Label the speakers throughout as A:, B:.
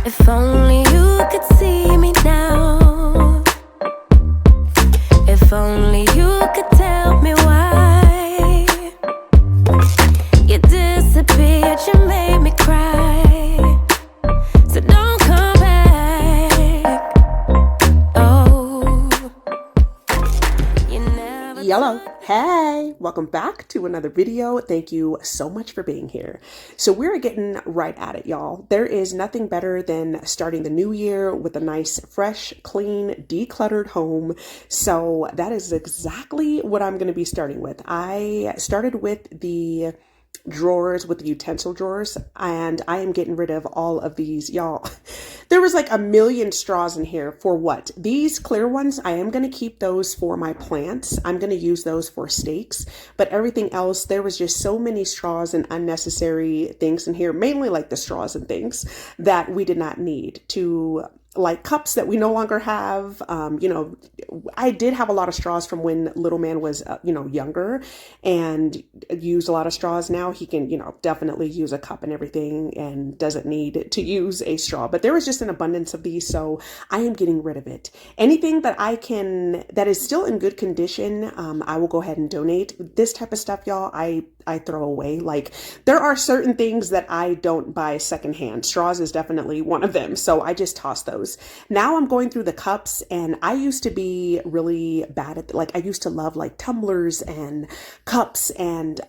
A: If only you could see me now. If only you could tell me why you disappeared, you made me cry. So don't come back. Oh, you never.
B: Yellow. Hey, welcome back to another video. Thank you so much for being here. So we're getting right at it, y'all. There is nothing better than starting the new year with a nice, fresh, clean, decluttered home. So that is exactly what I'm going to be starting with. I started with the drawers, with the utensil drawers, and I am getting rid of all of these, y'all. There was like a million straws in here. For what? These clear ones, I am going to keep those for my plants. I'm going to use those for stakes, but everything else, there was just so many straws and unnecessary things in here, mainly like the straws and things that we did not need, to like cups that we no longer have. I did have a lot of straws from when little man was, younger, and used a lot of straws. Now he can, definitely use a cup and everything and doesn't need to use a straw, but there was just an abundance of these. So I am getting rid of it. Anything that that is still in good condition, I will go ahead and donate. This type of stuff, y'all, I throw away. Like, there are certain things that I don't buy secondhand. Straws is definitely one of them. So I just toss those. Now I'm going through the cups, and I used to be really bad at, I used to love like tumblers and cups and,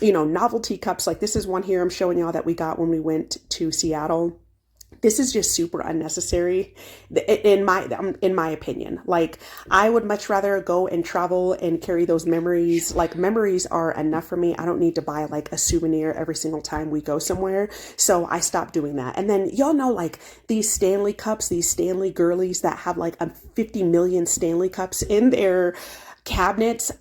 B: novelty cups. Like this is one here I'm showing y'all that we got when we went to Seattle. This is just super unnecessary in my opinion. Like, I would much rather go and travel and carry those memories. Like, memories are enough for me. I don't need to buy like a souvenir every single time we go somewhere. So I stopped doing that. And then y'all know, like, these Stanley cups, these Stanley girlies that have like 50 million Stanley cups in their cabinets.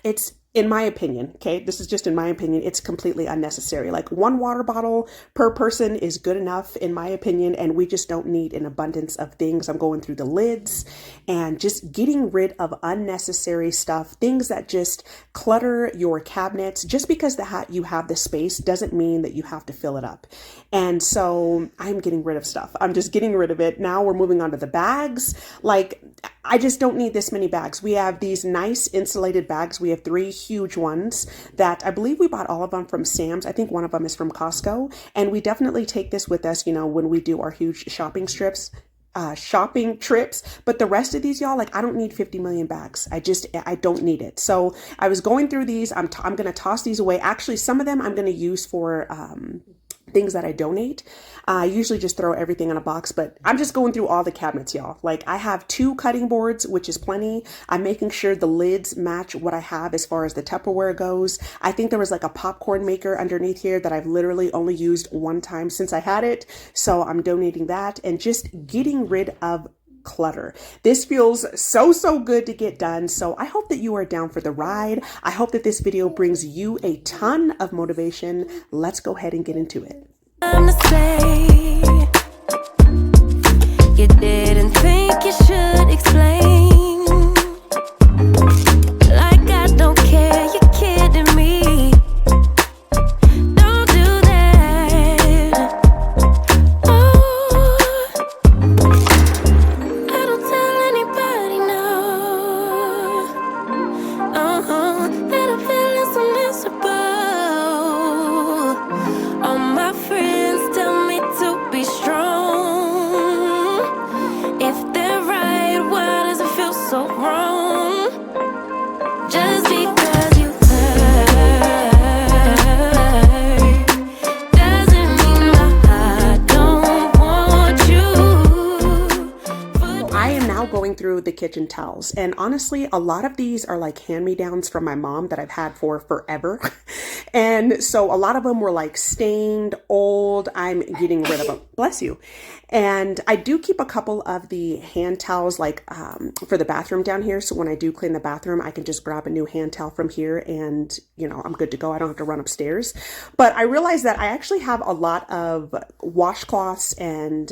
B: It's, in my opinion, okay, this is just in my opinion, it's completely unnecessary. Like, one water bottle per person is good enough, in my opinion, and we just don't need an abundance of things. I'm going through the lids and just getting rid of unnecessary stuff, things that just clutter your cabinets. Just because you have the space doesn't mean that you have to fill it up. And so I'm getting rid of stuff. I'm just getting rid of it. Now we're moving on to the bags. Like, I just don't need this many bags. We have these nice insulated bags. We have 3 huge ones that I believe we bought all of them from Sam's. I think one of them is from Costco. And we definitely take this with us, when we do our huge shopping trips. But the rest of these, y'all, like, I don't need 50 million bags. I don't need it. So I was going through these. I'm going to toss these away. Actually, some of them I'm going to use for, things that I donate. I usually just throw everything in a box, but I'm just going through all the cabinets, y'all. Like, I have 2 cutting boards, which is plenty. I'm making sure the lids match what I have as far as the Tupperware goes. I think there was like a popcorn maker underneath here that I've literally only used one time since I had it. So I'm donating that and just getting rid of clutter. This feels so good to get done. So I hope that you are down for the ride. I hope that this video brings you a ton of motivation. Let's go ahead and get into it.
A: I'm to say, you didn't think you should explain. Like I don't care, you're kidding me. Don't do that. Oh, I don't tell anybody, no. That I'm feeling so miserable. All my friends tell me to be strong. If they're right, why does it feel so wrong? Just because you hurt doesn't mean I don't want you.
B: I am now going through the kitchen towels, and honestly, a lot of these are like hand-me-downs from my mom that I've had for forever. And so a lot of them were like stained, old. I'm getting rid of them. Bless you. And I do keep a couple of the hand towels, like for the bathroom down here. So when I do clean the bathroom, I can just grab a new hand towel from here and, I'm good to go. I don't have to run upstairs. But I realized that I actually have a lot of washcloths and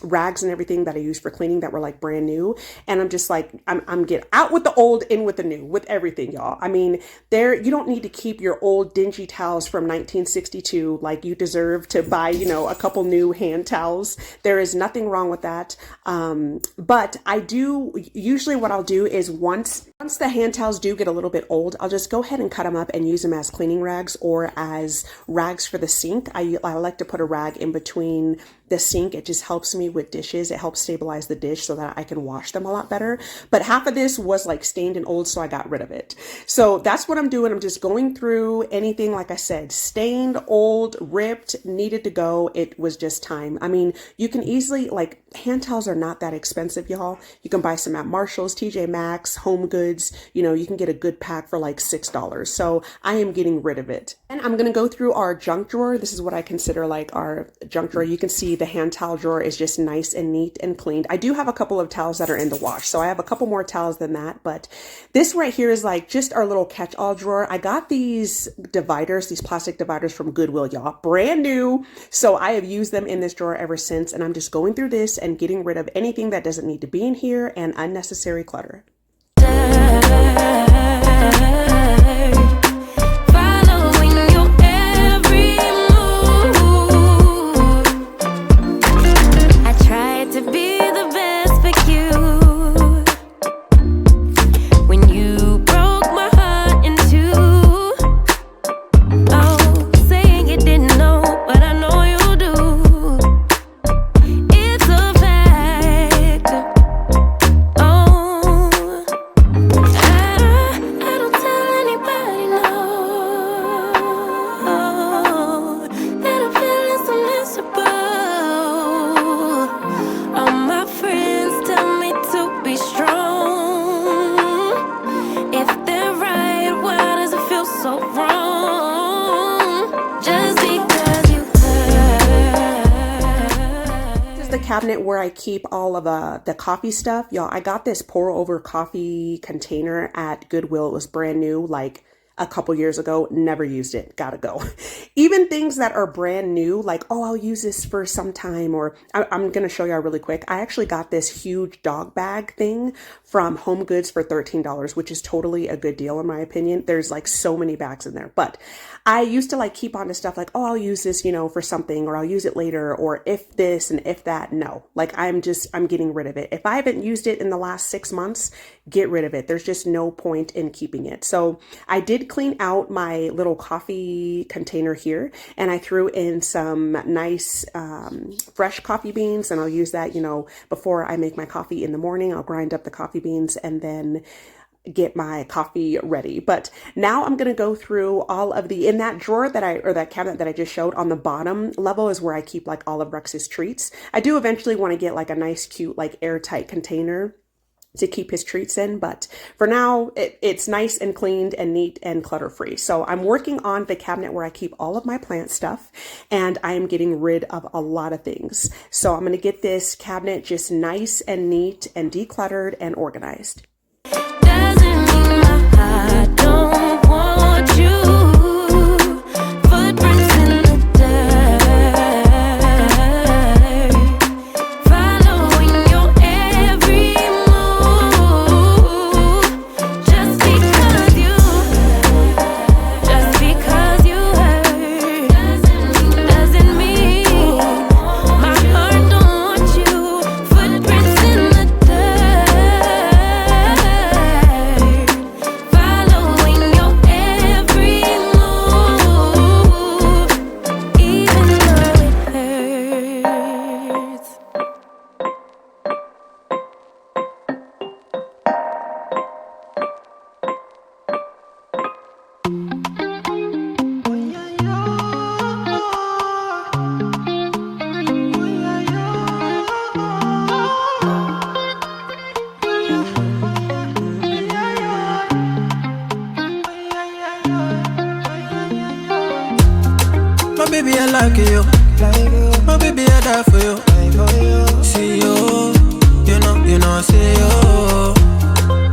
B: rags and everything that I use for cleaning that were like brand new. new. And I'm just like, I'm getting out with the old, in with the new, with everything, y'all. I mean, you don't need to keep your old dingy towels from 1962. Like, you deserve to buy, a couple new hand towels. There is nothing wrong with that. But I do, usually what I'll do is once the hand towels do get a little bit old, I'll just go ahead and cut them up and use them as cleaning rags or as rags for the sink. I like to put a rag in between the sink. It just helps me with dishes. It helps stabilize the dish so that I can wash them a lot better. But half of this was like stained and old, so I got rid of it. So that's what I'm doing. I'm just going through anything, like I said, stained, old, ripped, needed to go. It was just time. I mean, you can easily, like, hand towels are not that expensive, y'all. You can buy some at Marshall's, TJ Maxx, Home Goods. You can get a good pack for like $6. So I am getting rid of it. And I'm going to go through our junk drawer. This is what I consider like our junk drawer. You can see the hand towel drawer is just nice and neat and cleaned. I do have a couple of towels that are in the wash, so I have a couple more towels than that, but this right here is like just our little catch-all drawer. I got these dividers, these plastic dividers from Goodwill, y'all, brand new. So I have used them in this drawer ever since, and I'm just going through this and getting rid of anything that doesn't need to be in here and unnecessary clutter. Cabinet where I keep all of the coffee stuff. Y'all, I got this pour over coffee container at Goodwill. It was brand new, like a couple years ago. Never used it. Gotta go. Even things that are brand new, like, oh, I'll use this for some time, or I'm gonna show y'all really quick. I actually got this huge dog bag thing from Home Goods for $13, which is totally a good deal in my opinion. There's like so many bags in there, but I used to like keep on to stuff like, oh, I'll use this, for something, or I'll use it later, or if this and if that. No, like I'm getting rid of it. If I haven't used it in the last 6 months, get rid of it. There's just no point in keeping it. So I did clean out my little coffee container here, and I threw in some nice fresh coffee beans, and I'll use that, before I make my coffee in the morning. I'll grind up the coffee beans and then get my coffee ready. But now I'm going to go through all of in that drawer that cabinet that I just showed, on the bottom level is where I keep like all of Rex's treats. I do eventually want to get like a nice, cute, like airtight container to keep his treats in, but for now it's nice and cleaned and neat and clutter free. So I'm working on the cabinet where I keep all of my plant stuff, and I am getting rid of a lot of things. So I'm going to get this cabinet just nice and neat and decluttered and organized.
A: I don't want you. Footprints in the dirt, following your every move. Just because you hurt doesn't mean my heart don't want you. Footprints in the
C: baby, I like you. My baby, I die for you. See you, I see you.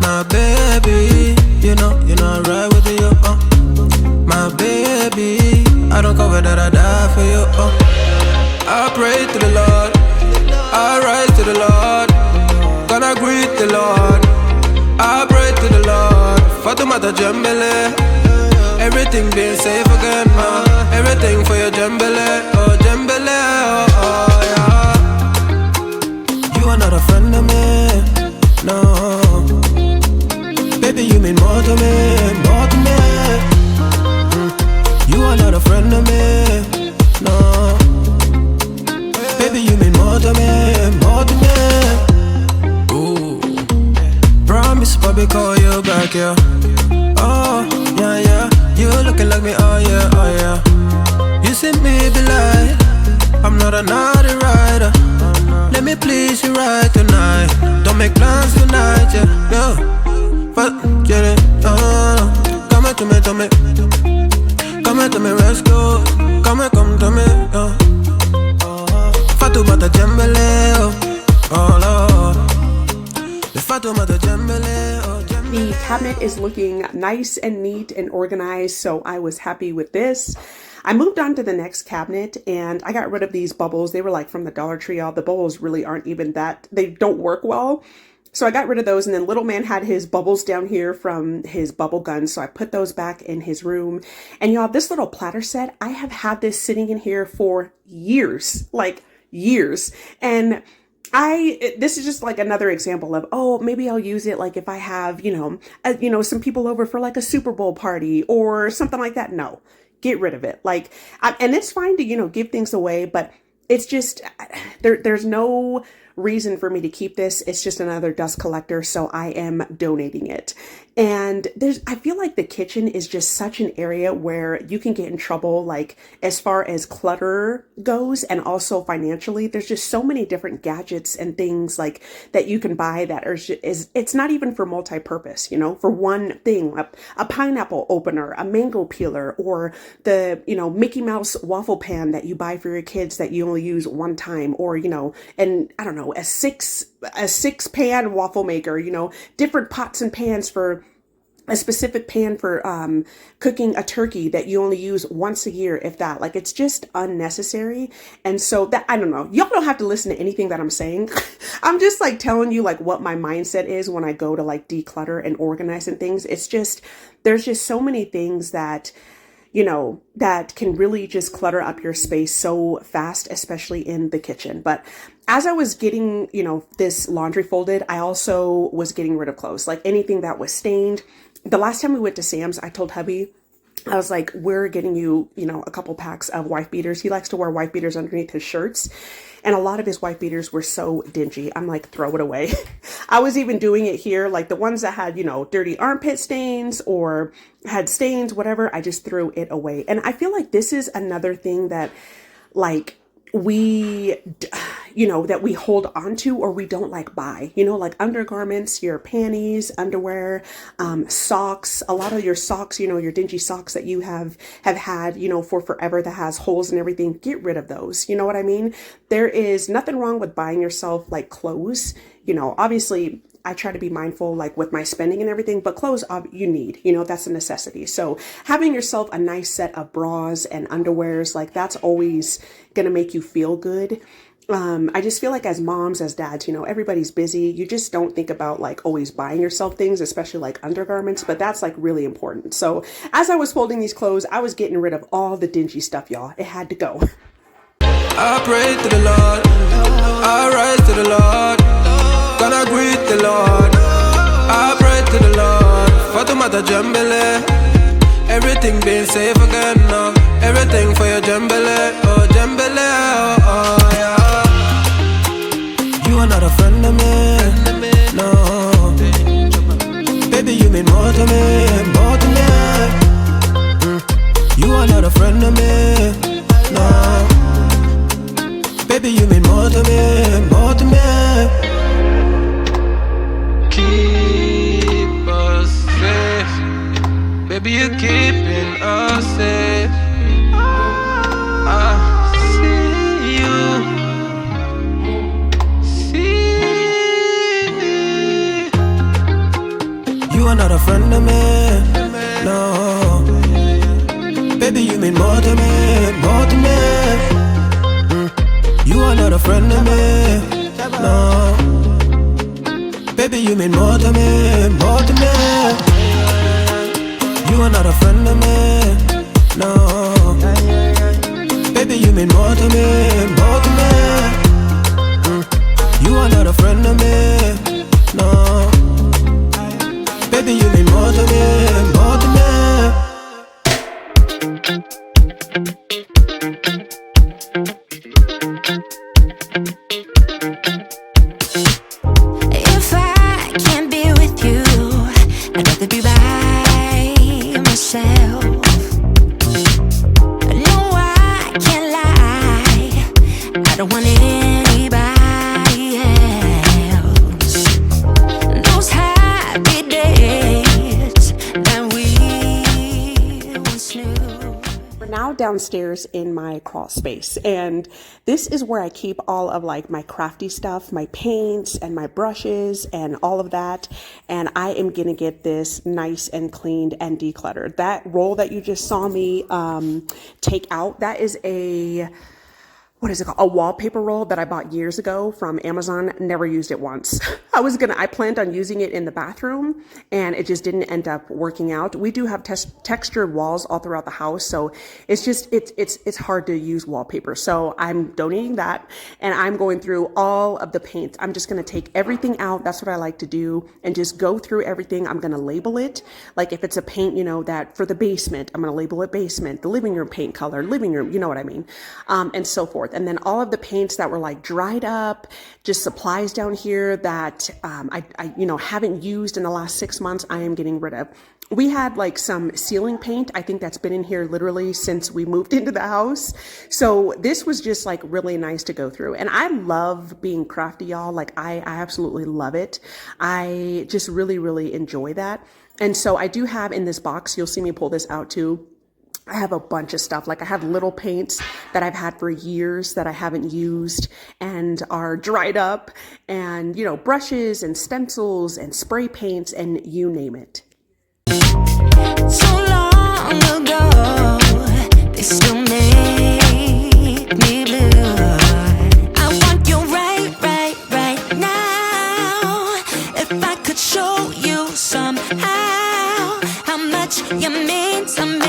C: My baby, I ride with you. My baby, I don't cover that, I die for you. I pray to the Lord, I rise to the Lord. Gonna Gonna greet the Lord. I pray to the Lord. Fatumata Jambele. Everything being safe again, everything for your Jambele. Oh, Jambele, oh, yeah. You are not a friend of me, no. Baby, you mean more to me, more to me. You are not a friend of me, no. Baby, you mean more to me, more to me. Ooh. Promise, Bobby, call you back, yeah. Oh, yeah, yeah. You looking like me, oh, yeah, oh, yeah. You see me be like, I'm not a naughty rider. Let me please you right tonight. Don't make plans tonight, yeah, yeah. But, get it, come to me, to me. Come to me, let's go. Come to me, Fatu bata jambele, oh Lord. The Fatu bata jambele, oh jambele.
B: The cabinet is looking nice and neat and organized, so I was happy with this. I moved on to the next cabinet and I got rid of these bubbles. They were like from the Dollar Tree. All the bubbles really aren't even that, they don't work well. So I got rid of those, and then little man had his bubbles down here from his bubble gun, so I put those back in his room. And y'all, this little platter set, I have had this sitting in here for years, like years. And this is just like another example of, oh, maybe I'll use it like if I have, some people over for like a Super Bowl party or something like that. No, get rid of it. Like, and it's fine to, give things away, but it's just, there's no reason for me to keep this. It's just another dust collector, so I am donating it. And I feel like the kitchen is just such an area where you can get in trouble, like as far as clutter goes, and also financially. There's just so many different gadgets and things like that you can buy that it's not even for multi-purpose, for one thing, a pineapple opener, a mango peeler, or the, Mickey Mouse waffle pan that you buy for your kids that you only use one time, or, and I don't know, a six pan waffle maker, different pots and pans for a specific pan for cooking a turkey that you only use once a year, if that. Like, it's just unnecessary. And so that, I don't know, y'all don't have to listen to anything that I'm saying. I'm just like telling you like what my mindset is when I go to like declutter and organize and things. It's just, there's just so many things that that can really just clutter up your space so fast, especially in the kitchen. But as I was getting, this laundry folded, I also was getting rid of clothes, like anything that was stained. The last time we went to Sam's, I told hubby, I was like, we're getting you, a couple packs of wife beaters. He likes to wear wife beaters underneath his shirts. And a lot of his wife beaters were so dingy. I'm like, throw it away. I was even doing it here, like the ones that had, dirty armpit stains or had stains, whatever, I just threw it away. And I feel like this is another thing that like that we hold on to or we don't like buy, like undergarments, your panties, underwear, socks, a lot of your socks, your dingy socks that you have had, for forever that has holes and everything. Get rid of those. You know what I mean? There is nothing wrong with buying yourself like clothes, obviously I try to be mindful like with my spending and everything, but clothes you need, that's a necessity. So having yourself a nice set of bras and underwears, like that's always going to make you feel good. I just feel like as moms, as dads, everybody's busy. You just don't think about like always buying yourself things, especially like undergarments, but that's like really important. So as I was folding these clothes, I was getting rid of all the dingy stuff, y'all. It had to go.
C: I pray to the Lord, I rise to the Lord, gonna greet the Lord. I pray to the Lord, Fatumata Jambele. Everything being safe again now, everything for your Jambele, oh Jambele, oh yeah. You are not a friend of me, no. Baby, you mean more to me, more to me. You are not a friend of me, no. Baby, you mean more to me, more to me. Keep us safe, baby, you're keeping us safe. I see you. You are not a friend of me, no. Baby, you mean more to me, more to me. You are not a friend of me, no. Baby, you mean more to me, more to me. You are not a friend of me, no. Baby, you mean more to me, more to me. You are not a friend of me, no. Baby, you mean more to me, more to me.
A: If I can't be with you, I'd rather be by myself. No, I can't lie, I don't want anybody else. Those happy days that we once knew.
B: We're now downstairs in my crawl space, and this is where I keep all of like my crafty stuff, my paints and my brushes and all of that. And I am gonna get this nice and cleaned and decluttered. That roll that you just saw me take out, that is what is it called? A wallpaper roll that I bought years ago from Amazon. Never used it once. I planned on using it in the bathroom, and it just didn't end up working out. We do have textured walls all throughout the house, so it's hard to use wallpaper. So I'm donating that, and I'm going through all of the paints. I'm just gonna take everything out. That's what I like to do, and just go through everything. I'm gonna label it. Like if it's a paint, that for the basement, I'm gonna label it basement. The living room paint color, living room, you know what I mean, and so forth. And then all of the paints that were like dried up, just supplies down here that I haven't used in the last 6 months, I am getting rid of. We had like some ceiling paint. I think that's been in here literally since we moved into the house. So this was just like really nice to go through. And I love being crafty, y'all. Like I absolutely love it. I just really, really enjoy that. And so I do have in this box, you'll see me pull this out too, I have a bunch of stuff. Like I have little paints that I've had for years that I haven't used and are dried up, and brushes and stencils and spray paints and you name it.
A: So long ago, they still make me blue. I want you right now. If I could show you somehow how much you mean to me.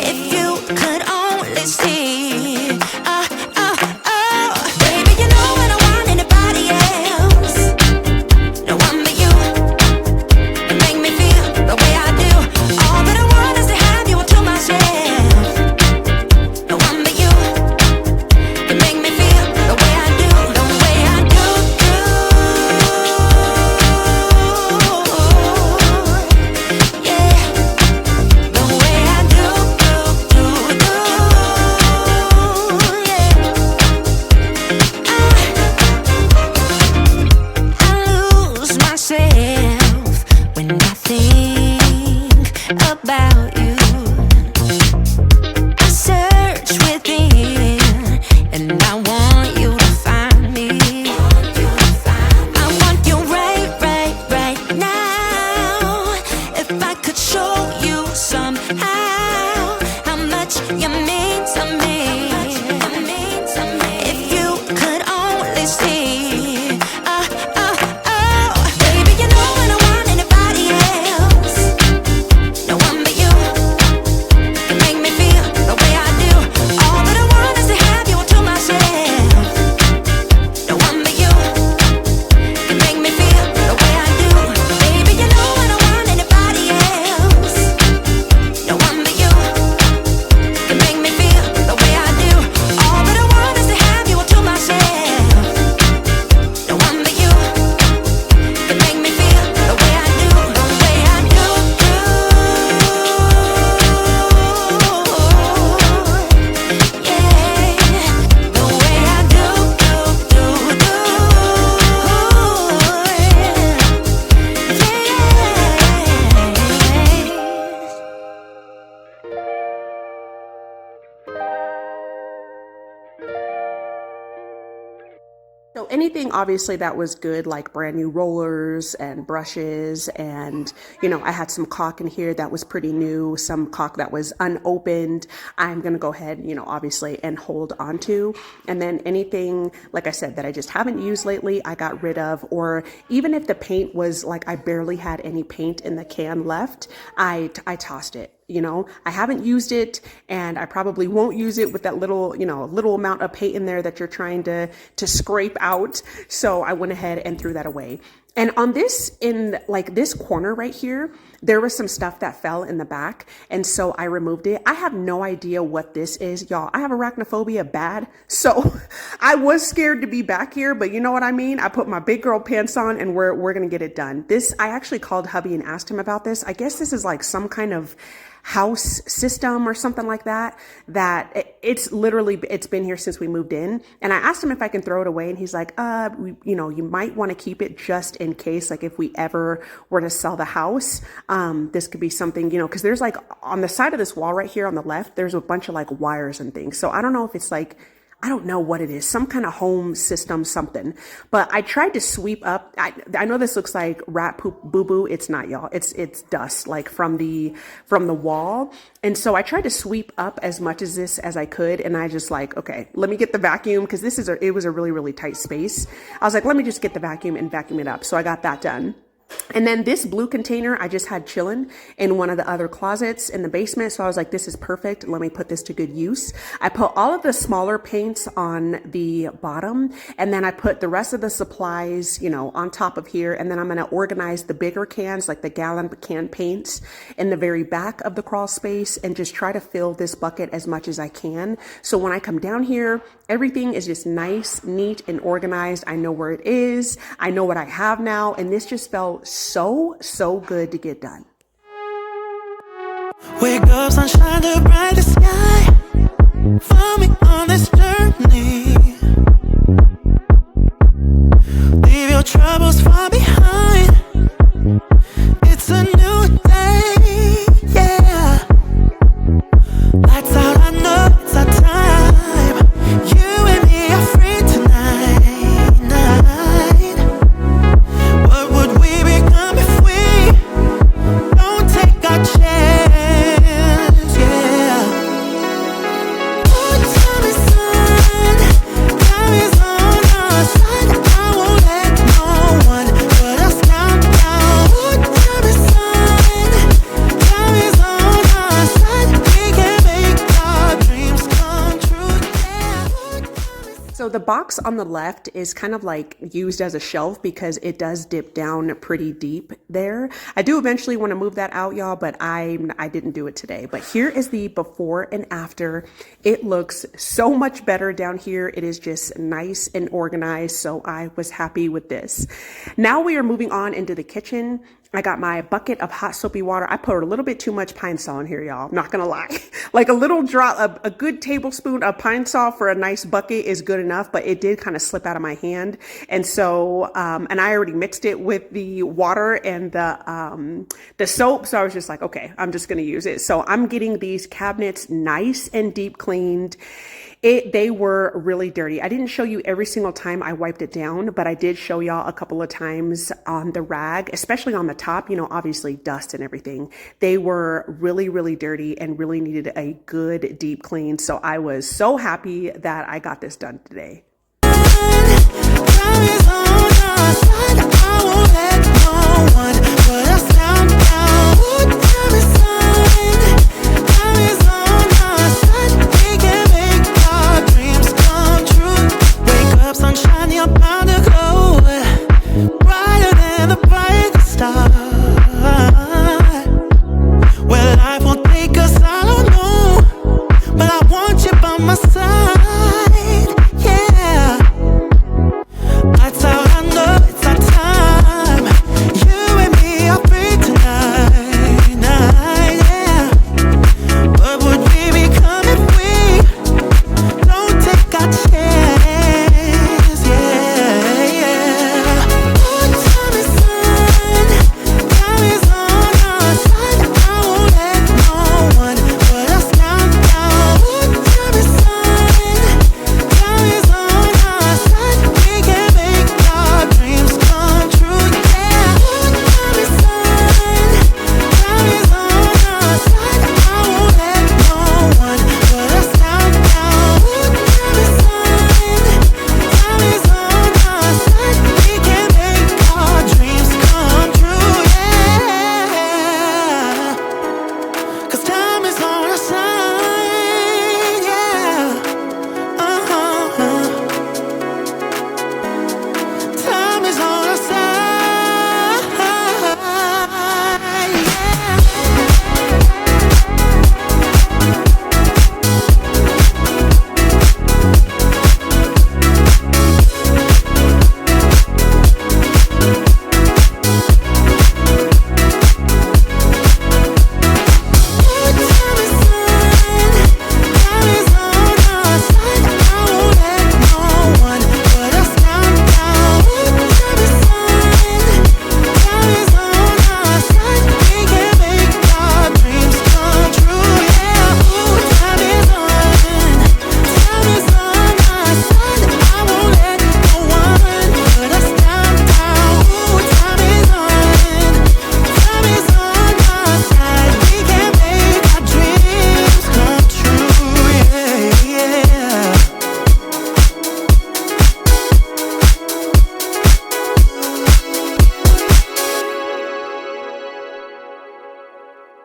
A: If you could only see, baby, you know I don't want anybody else. No one but you. You make me feel the way I do. All that I want is to have you to myself. No one but you. You make me feel the way I do, the way I do. Yeah.
B: anything obviously that was good, like brand new rollers and brushes, and I had some caulk in here that was pretty new, some caulk that was unopened, I'm gonna go ahead, obviously, and hold on to. And then anything, like I said, that I just haven't used lately, I got rid of. Or even if the paint was like I barely had any paint in the can left, I tossed it. I haven't used it, and I probably won't use it with that little, little amount of paint in there that you're trying to scrape out. So I went ahead and threw that away. And on this, in like this corner right here, there was some stuff that fell in the back. And so I removed it. I have no idea what this is, y'all. I have arachnophobia bad. So I was scared to be back here, but you know what I mean? I put my big girl pants on and we're going to get it done. I actually called hubby and asked him about this. I guess this is like some kind of house system or something like that, it's been here since we moved in. And I asked him if I can throw it away, and he's like, you might want to keep it just in case, like if we ever were to sell the house, this could be something, because there's like on the side of this wall right here on the left, there's a bunch of like wires and things. So I don't know if it's like, I don't know what it is, some kind of home system, something. But I tried to sweep up. I know this looks like rat poop boo boo. It's not, y'all. It's dust, like from the wall. And so I tried to sweep up as much as this as I could. And I just like, okay, let me get the vacuum, because it was a really, really tight space. I was like, let me just get the vacuum and vacuum it up. So I got that done. And then this blue container I just had chilling in one of the other closets in the basement. So I was like, this is perfect. Let me put this to good use. I put all of the smaller paints on the bottom, and then I put the rest of the supplies, on top of here. And then I'm going to organize the bigger cans, like the gallon can paints, in the very back of the crawl space, and just try to fill this bucket as much as I can. So when I come down here, everything is just nice, neat, and organized. I know where it is. I know what I have now. And this just felt so good to get done.
C: Wake up, sunshine, the brightest sky. Follow me on this journey. Leave your troubles far behind. It's a new day, yeah. Lights out, I know it's our time. You and me are free tonight. What would we become if we don't take our chance, yeah. Oh, tell me, son, time is on our side. I won't let no one put us down, down. Oh, tell me, son, time is on our side. We can make our dreams come true, yeah. Oh, tell me,
B: So the box on the left is kind of like used as a shelf because it does dip down pretty deep there. I do eventually want to move that out, y'all, but I didn't do it today. But here is the before and after. It looks so much better down here. It is just nice and organized. So I was happy with this. Now we are moving on into the kitchen. I got my bucket of hot soapy water. I put a little bit too much Pine Sol in here, y'all. I'm not gonna lie. Like a little drop, a good tablespoon of Pine Sol for a nice bucket is good enough, but it did kind of slip out of my hand. And so, and I already mixed it with the water and the soap. So I was just like, okay, I'm just gonna use it. So I'm getting these cabinets nice and deep cleaned. They were really dirty. I didn't show you every single time I wiped it down, but I did show y'all a couple of times on the rag, especially on the top, obviously dust and everything. They were really, really dirty and really needed a good deep clean. So I was so happy that I got this done today.
C: time is on our side. I won't let no one put us down, down. Oh, time is on our side. We can make our dreams come true. Wake up, sunshine, you're bound to glow brighter than the brightest star. Well, life won't take us, I don't know, but I want you by my side, yeah. Lights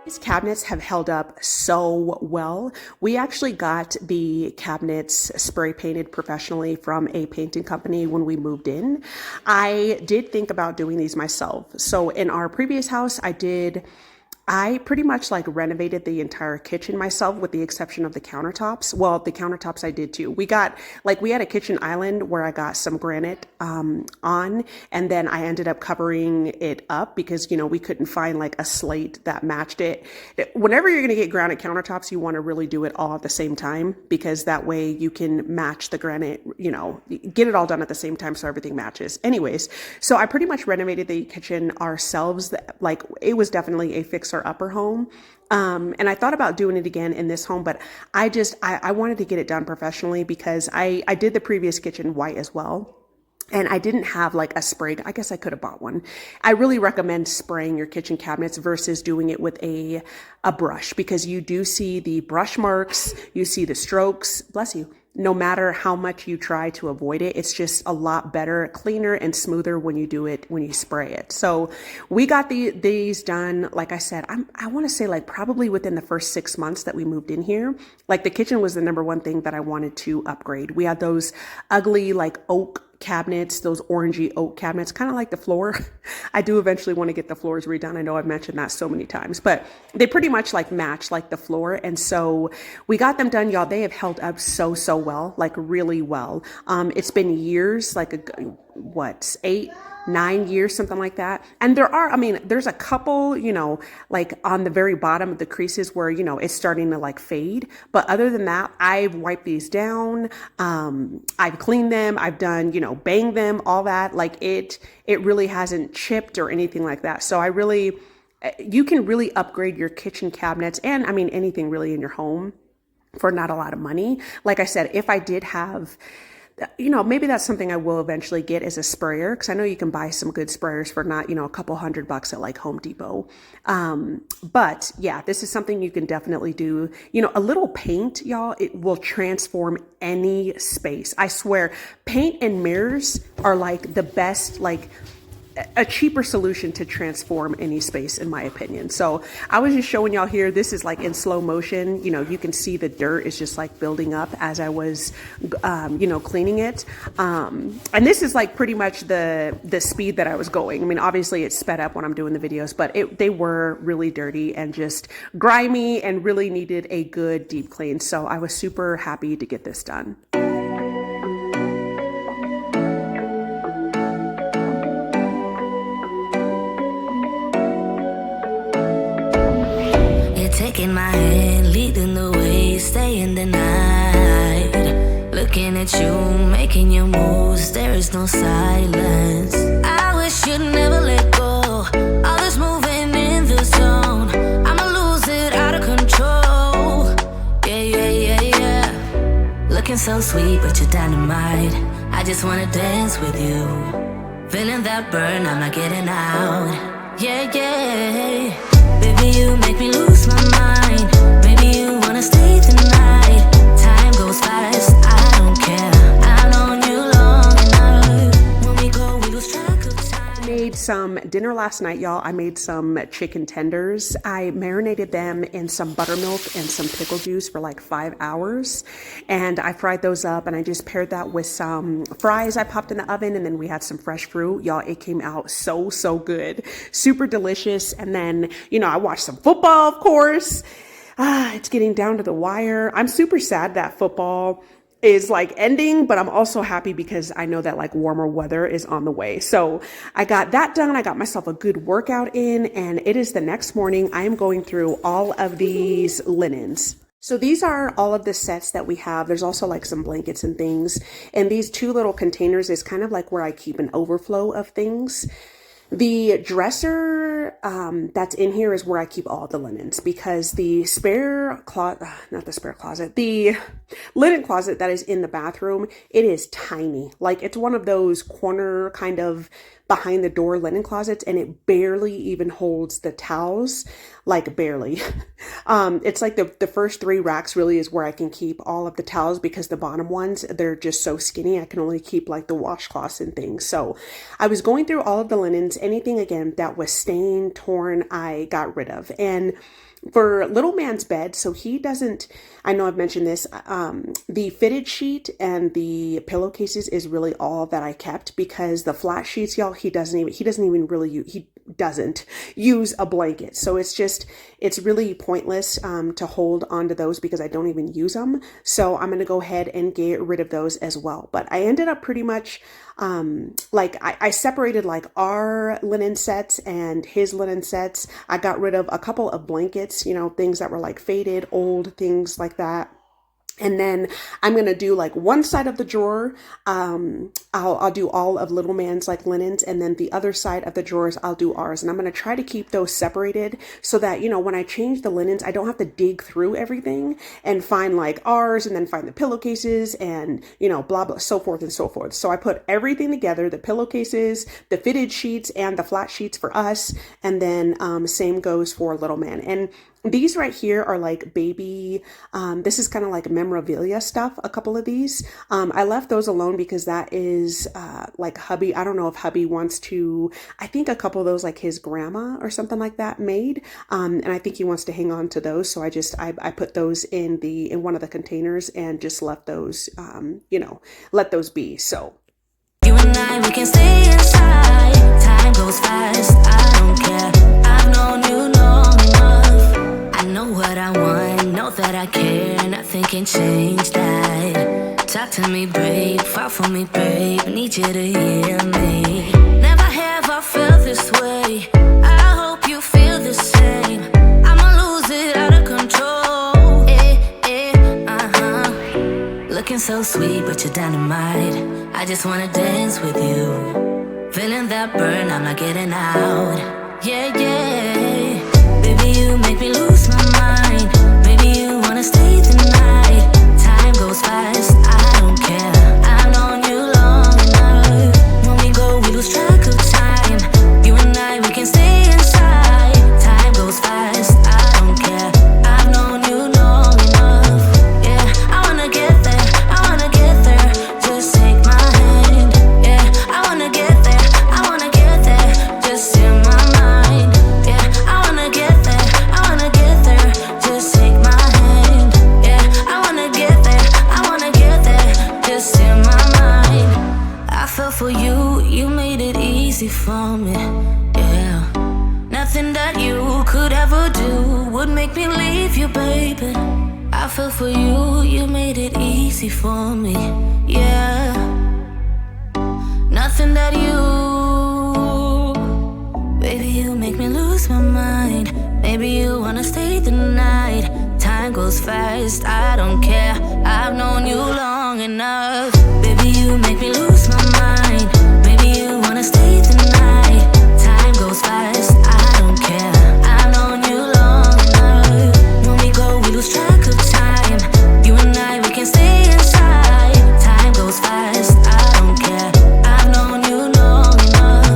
B: These cabinets have held up so well. We actually got the cabinets spray painted professionally from a painting company when we moved in. I did think about doing these myself. So in our previous house, I pretty much like renovated the entire kitchen myself with the exception of the countertops. Well, the countertops I did too. We had a kitchen island where I got some granite on, and then I ended up covering it up because, we couldn't find like a slate that matched it. Whenever you're going to get granite countertops, you want to really do it all at the same time because that way you can match the granite, get it all done at the same time so everything matches. Anyways, so I pretty much renovated the kitchen ourselves. Like it was definitely a fixer upper home. And I thought about doing it again in this home, but I wanted to get it done professionally because I did the previous kitchen white as well. And I didn't have like a spray. I guess I could have bought one. I really recommend spraying your kitchen cabinets versus doing it with a brush because you do see the brush marks, you see the strokes, bless you. No matter how much you try to avoid it, it's just a lot better, cleaner and smoother when you do it, when you spray it. So we got these done, like I said, I want to say like probably within the first 6 months that we moved in here. Like the kitchen was the number one thing that I wanted to upgrade. We had those ugly like oak cabinets, those orangey oak cabinets, kind of like the floor. I do eventually want to get the floors redone. I know I've mentioned that so many times, but they pretty much like match like the floor. And so we got them done, y'all. They have held up so well, like really well. It's been years, like 8-9 years, something like that. And there's a couple, like on the very bottom of the creases where, it's starting to like fade. But other than that, I've wiped these down. I've cleaned them. I've done, banged them, all that. Like it really hasn't chipped or anything like that. So you can really upgrade your kitchen cabinets and anything really in your home for not a lot of money. Like I said, if I did have, maybe that's something I will eventually get as a sprayer because I know you can buy some good sprayers for not, a couple $100 at like Home Depot. But yeah, this is something you can definitely do. A little paint, y'all, it will transform any space. I swear, paint and mirrors are like the best, like a cheaper solution to transform any space, in my opinion. So I was just showing y'all here, this is like in slow motion. You can see the dirt is just like building up as I was, cleaning it. And this is like pretty much the speed that I was going. Obviously it's sped up when I'm doing the videos, but they were really dirty and just grimy and really needed a good deep clean. So I was super happy to get this done.
A: Taking my hand, leading the way, stay in the night. Looking at you, making your moves, there is no silence. I wish you'd never let go. All this moving in the zone, I'ma lose it out of control. Yeah. Looking so sweet, but you're dynamite. I just wanna dance with you. Feeling that burn, I'm not getting out. Yeah. Baby, you make me lose my mind. Maybe you wanna stay the night. Time goes fast, I don't care. I've known you long enough. When we go, we lose track of time.
B: I made some dinner last night, y'all. I made some chicken tenders. I marinated them in some buttermilk and some pickle juice for like 5 hours. And I fried those up and I just paired that with some fries I popped in the oven. And then we had some fresh fruit. Y'all, it came out so good. Super delicious. And then, I watched some football, of course. It's getting down to the wire. I'm super sad that football is like ending, but I'm also happy because I know that like warmer weather is on the way. So I got that done. I got myself a good workout in, and it is the next morning. I am going through all of these linens. So these are all of the sets that we have. There's also like some blankets and things. And these 2 little containers is kind of like where I keep an overflow of things. The dresser that's in here is where I keep all the linens because the the linen closet that is in the bathroom, it is tiny. Like it's one of those corner kind of behind the door linen closets, and it barely even holds the towels, like barely. It's like the first 3 racks really is where I can keep all of the towels because the bottom ones, they're just so skinny. I can only keep like the washcloths and things. So I was going through all of the linens, anything again that was stained, torn, I got rid of. And for little man's bed, so he doesn't, I know I've mentioned this, the fitted sheet and the pillowcases is really all that I kept, because the flat sheets, y'all, he doesn't even really use a blanket. So it's really pointless to hold onto those because I don't even use them. So I'm going to go ahead and get rid of those as well. But I ended up pretty much like I separated like our linen sets and his linen sets. I got rid of a couple of blankets, things that were like faded, old, things like that. And then I'm going to do like one side of the drawer. I'll do all of little man's like linens, and then the other side of the drawers, I'll do ours. And I'm going to try to keep those separated so that, when I change the linens, I don't have to dig through everything and find like ours and then find the pillowcases and, blah, blah, so forth and so forth. So I put everything together, the pillowcases, the fitted sheets, and the flat sheets for us. And then same goes for little man. And these right here are like baby, this is kind of like memorabilia stuff, a couple of these. I left those alone because that is like hubby. I don't know if hubby wants to, I think a couple of those like his grandma or something like that made. And I think he wants to hang on to those. So I put those in one of the containers and just left those, let those be. So
A: you and I, we can stay inside. Time goes fast, I don't care. I've known you long enough. I know what I want, know that I care. Nothing can change that. Talk to me, babe, fall for me, babe. Need you to hear me. Never have I felt this way. I hope you feel the same. I'ma lose it out of control. Looking so sweet, but you're dynamite. I just wanna dance with you. Feeling that burn, I'm not getting out. Yeah, yeah. Baby, you make me lose my mind. Maybe you wanna stay the night. Time goes fast, I don't care. I've known you long enough. When we go, we lose track of time. You and I, we can stay inside. Time goes fast, I don't care. I've known you long enough. Yeah, I wanna get there. I wanna get there. Just take my hand. Yeah, I wanna get there. I wanna get there. Just in my mind. Yeah, I wanna get there. I wanna get there. Just take my hand. Yeah, I wanna get there. I wanna get there. Just in my mind. I fell for you. You made it easy for me. Yeah, nothing that you could ever do would make me leave you, baby. I fell for you, you made it easy for me, yeah. Nothing that you, baby, you make me lose my mind. Maybe you wanna stay the night. Time goes fast, I don't care. I've known you long enough. Baby, you make me lose my mind. Maybe you wanna stay the night. Time goes fast, I don't care. I've known you long enough. When we go, we lose track of time. You and I, we can stay inside. Time goes fast, I don't care. I've known you long enough.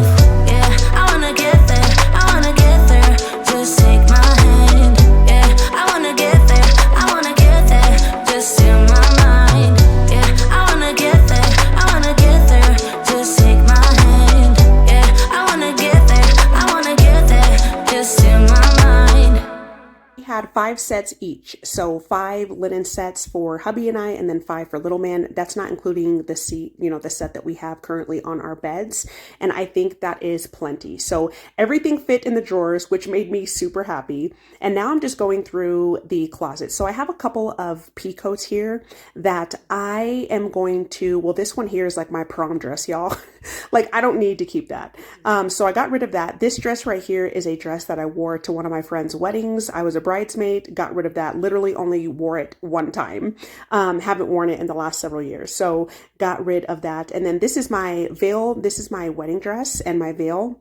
A: Yeah, I wanna get there. I wanna get there. Just take my hand. Yeah, I wanna get there. I wanna get there. Just in my mind. Yeah, I wanna get there. I wanna get there. Just take my hand. Yeah, I wanna get there. I wanna get there. Just in my mind.
B: we had 5 sets each. So 5 linen sets for hubby and I, and then 5 for little man. That's not including the seat, the set that we have currently on our beds. And I think that is plenty. So everything fit in the drawers, which made me super happy. And now I'm just going through the closet. So I have a couple of pea coats here that I am going to, well, this one here is like my prom dress, y'all. Like, I don't need to keep that. So I got rid of that. This dress right here is a dress that I wore to one of my friend's weddings. I was a bridesmaid, got rid of that, literally only wore it one time. Haven't worn it in the last several years. So got rid of that. And then this is my veil. This is my wedding dress and my veil.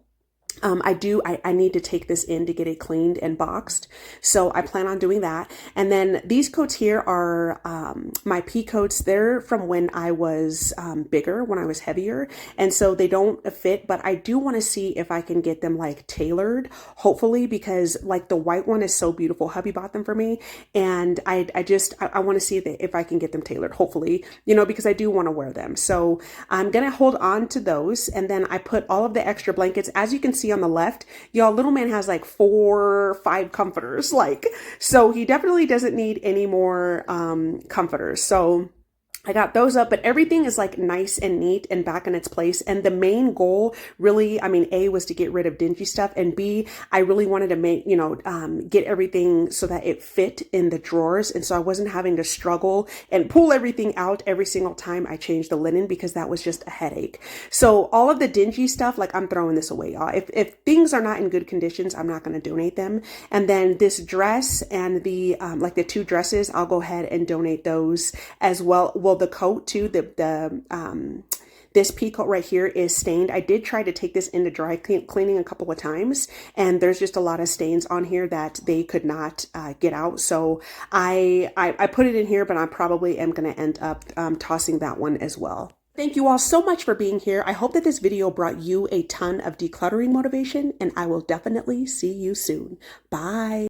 B: I need to take this in to get it cleaned and boxed. So I plan on doing that. And then these coats here are my pea coats. They're from when I was bigger, when I was heavier. And so they don't fit, but I do want to see if I can get them like tailored, hopefully, because like the white one is so beautiful. Hubby bought them for me. And I want to see if I can get them tailored, hopefully, because I do want to wear them. So I'm going to hold on to those. And then I put all of the extra blankets. As you can see see on the left, y'all, little man has like 4 or 5 comforters, like, so he definitely doesn't need any more comforters. So I got those up, but everything is like nice and neat and back in its place. And the main goal really, I mean, A, was to get rid of dingy stuff, and B, I really wanted to make, get everything so that it fit in the drawers. And so I wasn't having to struggle and pull everything out every single time I changed the linen, because that was just a headache. So all of the dingy stuff, like, I'm throwing this away, y'all. If things are not in good conditions, I'm not going to donate them. And then this dress and the, like the 2 dresses, I'll go ahead and donate those as well. Well, the coat too, this pea coat right here is stained. I did try to take this into dry cleaning a couple of times, and there's just a lot of stains on here that they could not get out. So I put it in here, but I probably am going to end up tossing that one as well. Thank you all so much for being here. I hope that this video brought you a ton of decluttering motivation, and I will definitely see you soon. Bye.